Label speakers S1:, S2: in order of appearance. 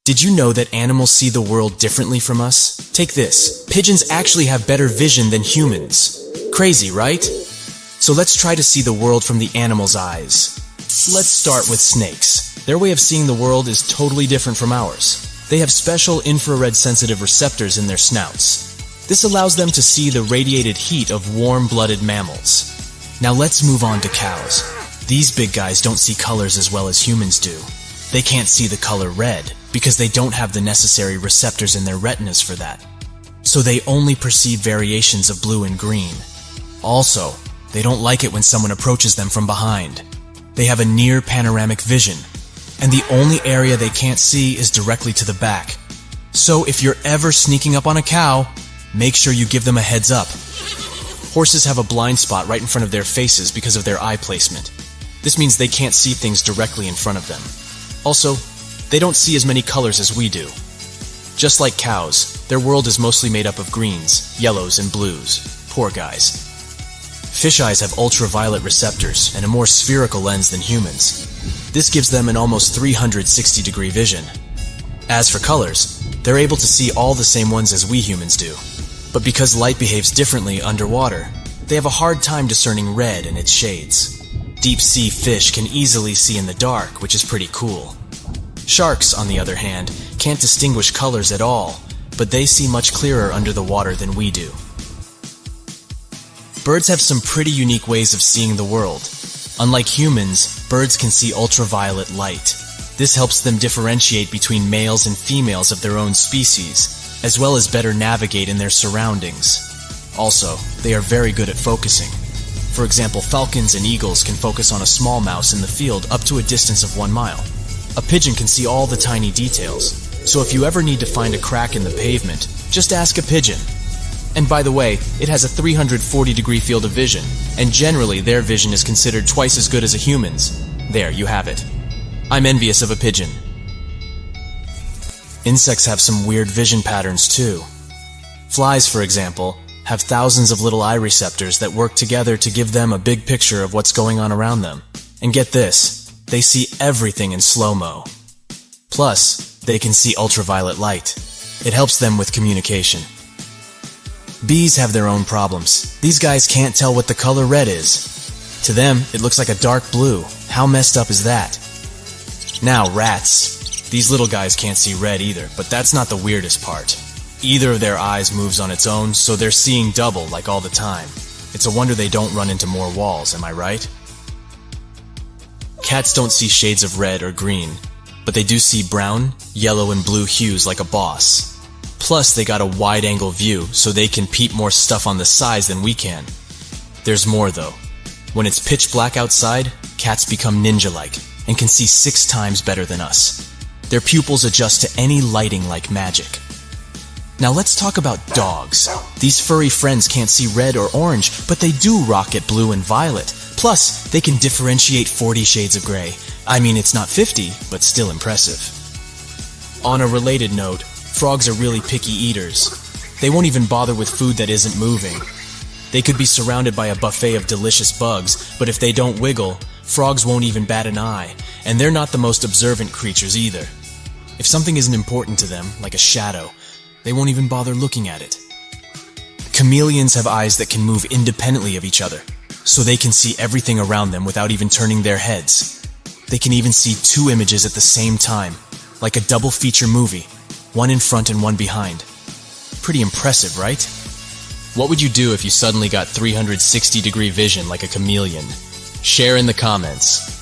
S1: Did you know that animals see the world differently from us? Take this. Pigeons actually have better vision than humans. Crazy, right? So let's try to see the world from the animal's eyes. Let's start with snakes. Their way of seeing the world is totally different from ours. They have special infrared-sensitive receptors in their snouts. This allows them to see the radiated heat of warm-blooded mammals. Now let's move on to cows. These big guys don't see colors as well as humans do. They can't see the color red because they don't have the necessary receptors in their retinas for that. So they only perceive variations of blue and green. Also, they don't like it when someone approaches them from behind. They have a near panoramic vision, and the only area they can't see is directly to the back. So if you're ever sneaking up on a cow, make sure you give them a heads up. Horses have a blind spot right in front of their faces because of their eye placement. This means they can't see things directly in front of them. Also, they don't see as many colors as we do. Just like cows, their world is mostly made up of greens, yellows, and blues. Poor guys. Fish eyes have ultraviolet receptors and a more spherical lens than humans. This gives them an almost 360-degree vision. As for colors, they're able to see all the same ones as we humans do. But because light behaves differently underwater, they have a hard time discerning red and its shades. Deep-sea fish can easily see in the dark, which is pretty cool. Sharks, on the other hand, can't distinguish colors at all, but they see much clearer under the water than we do. Birds have some pretty unique ways of seeing the world. Unlike humans, birds can see ultraviolet light. This helps them differentiate between males and females of their own species, as well as better navigate in their surroundings. Also, they are very good at focusing. For example, falcons and eagles can focus on a small mouse in the field up to a distance of 1 mile. A pigeon can see all the tiny details, so if you ever need to find a crack in the pavement, just ask a pigeon. And by the way, it has a 340-degree field of vision, and generally their vision is considered twice as good as a human's. There, you have it. I'm envious of a pigeon. Insects have some weird vision patterns too. Flies, for example, have thousands of little eye receptors that work together to give them a big picture of what's going on around them. And get this, they see everything in slow-mo. Plus, they can see ultraviolet light. It helps them with communication. Bees have their own problems. These guys can't tell what the color red is. To them, it looks like a dark blue. How messed up is that? Now, rats. These little guys can't see red either, but that's not the weirdest part. Either of their eyes moves on its own, so they're seeing double like all the time. It's a wonder they don't run into more walls, am I right? Cats don't see shades of red or green, but they do see brown, yellow, and blue hues like a boss. Plus, they got a wide-angle view, so they can peep more stuff on the sides than we can. There's more, though. When it's pitch black outside, cats become ninja-like and can see 6 times better than us. Their pupils adjust to any lighting like magic. Now let's talk about dogs. These furry friends can't see red or orange, but they do rock at blue and violet. Plus, they can differentiate 40 shades of gray. I mean, it's not 50, but still impressive. On a related note, frogs are really picky eaters. They won't even bother with food that isn't moving. They could be surrounded by a buffet of delicious bugs, but if they don't wiggle, frogs won't even bat an eye, and they're not the most observant creatures either. If something isn't important to them, like a shadow, they won't even bother looking at it. Chameleons have eyes that can move independently of each other, so they can see everything around them without even turning their heads. They can even see 2 images at the same time, like a double feature movie, one in front and one behind. Pretty impressive, right? What would you do if you suddenly got 360-degree vision like a chameleon? Share in the comments.